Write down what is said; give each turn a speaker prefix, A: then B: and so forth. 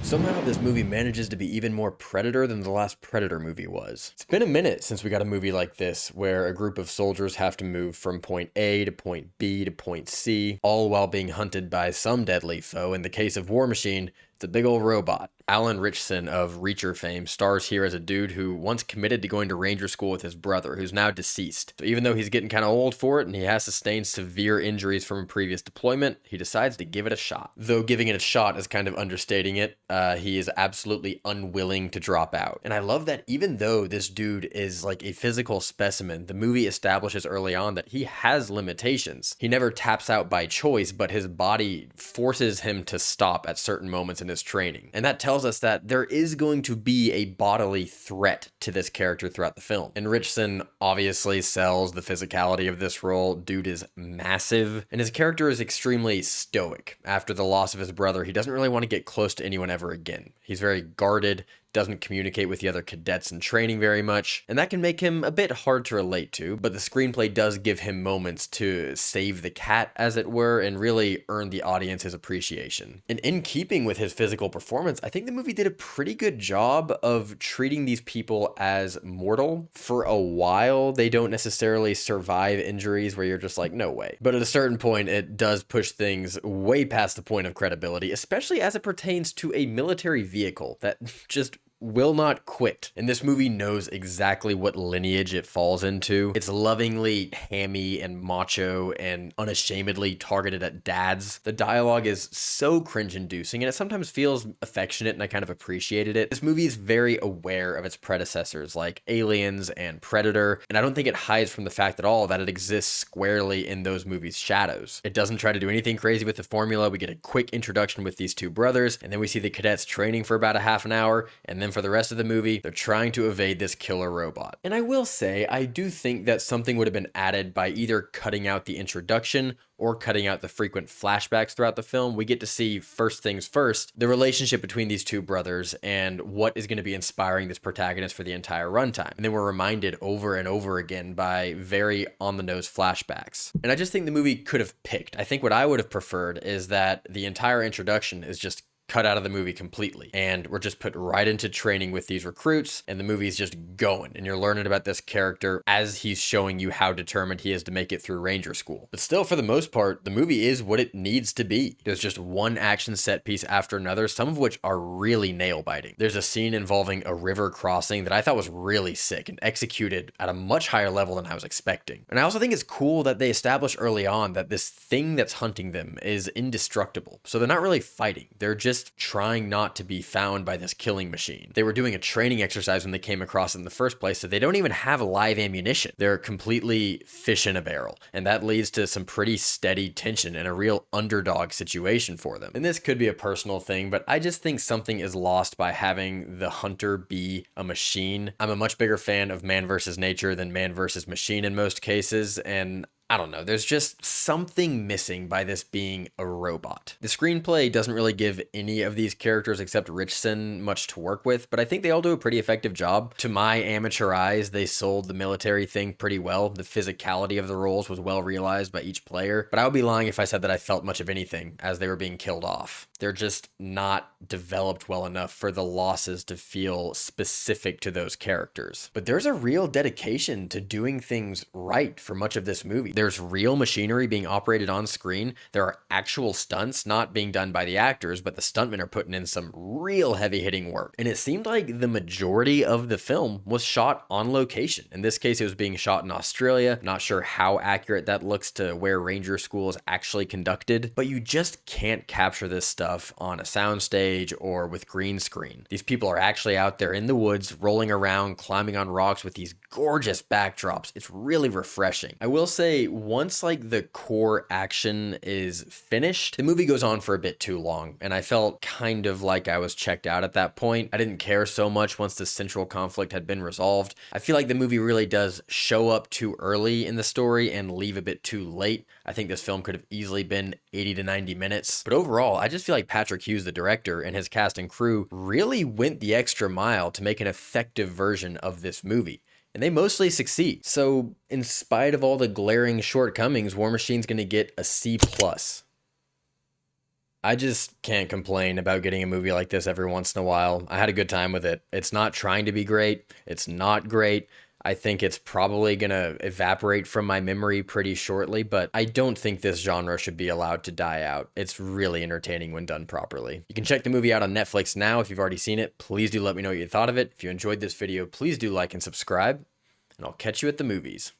A: Somehow this movie manages to be even more Predator than the last Predator movie was. It's been a minute since we got a movie like this, where a group of soldiers have to move from point A to point B to point C, all while being hunted by some deadly foe. In the case of War Machine, it's a big old robot. Alan Ritchson of Reacher fame stars here as a dude who once committed to going to Ranger School with his brother, who's now deceased. So even though he's getting kind of old for it and he has sustained severe injuries from a previous deployment, he decides to give it a shot. Though giving it a shot is kind of understating it, he is absolutely unwilling to drop out. And I love that even though this dude is like a physical specimen, the movie establishes early on that he has limitations. He never taps out by choice, but his body forces him to stop at certain moments in his training. And that tells us that there is going to be a bodily threat to this character throughout the film. And Richardson obviously sells the physicality of this role. Dude is massive, and his character is extremely stoic. After the loss of his brother, he doesn't really want to get close to anyone ever again. He's very guarded, doesn't communicate with the other cadets in training very much, and that can make him a bit hard to relate to, but the screenplay does give him moments to save the cat, as it were, and really earn the audience's appreciation. And in keeping with his physical performance, I think the movie did a pretty good job of treating these people as mortal. For a while, they don't necessarily survive injuries where you're just like, no way. But at a certain point, it does push things way past the point of credibility, especially as it pertains to a military vehicle that just will not quit. And this movie knows exactly what lineage it falls into. It's lovingly hammy and macho and unashamedly targeted at dads. The dialogue is so cringe-inducing, and it sometimes feels affectionate, and I kind of appreciated it. This movie is very aware of its predecessors like Aliens and Predator, and I don't think it hides from the fact at all that it exists squarely in those movies' shadows. It doesn't try to do anything crazy with the formula. We get a quick introduction with these two brothers, and then we see the cadets training for about a half an hour, and then for the rest of the movie, they're trying to evade this killer robot. And I will say, I do think that something would have been added by either cutting out the introduction or cutting out the frequent flashbacks throughout the film. We get to see, first things first, the relationship between these two brothers and what is going to be inspiring this protagonist for the entire runtime. And then we're reminded over and over again by very on-the-nose flashbacks. And I just think the movie could have picked. I think what I would have preferred is that the entire introduction is just cut out of the movie completely, and we're just put right into training with these recruits, and the movie's just going, and you're learning about this character as he's showing you how determined he is to make it through Ranger School. But still, for the most part, the movie is what it needs to be. There's just one action set piece after another, some of which are really nail-biting. There's a scene involving a river crossing that I thought was really sick and executed at a much higher level than I was expecting. And I also think it's cool that they establish early on that this thing that's hunting them is indestructible. So they're not really fighting. They're just trying not to be found by this killing machine. They were doing a training exercise when they came across it in the first place, so they don't even have live ammunition. They're completely fish in a barrel, and that leads to some pretty steady tension and a real underdog situation for them. And this could be a personal thing, but I just think something is lost by having the hunter be a machine. I'm a much bigger fan of man versus nature than man versus machine in most cases, and I don't know, there's just something missing by this being a robot. The screenplay doesn't really give any of these characters except Richardson much to work with, but I think they all do a pretty effective job. To my amateur eyes, they sold the military thing pretty well. The physicality of the roles was well realized by each player, but I would be lying if I said that I felt much of anything as they were being killed off. They're just not developed well enough for the losses to feel specific to those characters. But there's a real dedication to doing things right for much of this movie. There's real machinery being operated on screen. There are actual stunts not being done by the actors, but the stuntmen are putting in some real heavy-hitting work. And it seemed like the majority of the film was shot on location. In this case, it was being shot in Australia. Not sure how accurate that looks to where Ranger School is actually conducted, but you just can't capture this stuff on a soundstage or with green screen. These people are actually out there in the woods, rolling around, climbing on rocks with these gorgeous backdrops. It's really refreshing. I will say, once like the core action is finished, the movie goes on for a bit too long, and I felt kind of like I was checked out at that point. I didn't care so much once the central conflict had been resolved. I feel like the movie really does show up too early in the story and leave a bit too late. I think this film could have easily been 80 to 90 minutes, but overall, I just feel like Patrick Hughes, the director, and his cast and crew really went the extra mile to make an effective version of this movie. And they mostly succeed. So, in spite of all the glaring shortcomings, War Machine's gonna get a C+. I just can't complain about getting a movie like this every once in a while. I had a good time with it. It's not trying to be great, it's not great. I think it's probably gonna evaporate from my memory pretty shortly, but I don't think this genre should be allowed to die out. It's really entertaining when done properly. You can check the movie out on Netflix now if you've already seen it. Please do let me know what you thought of it. If you enjoyed this video, please do like and subscribe, and I'll catch you at the movies.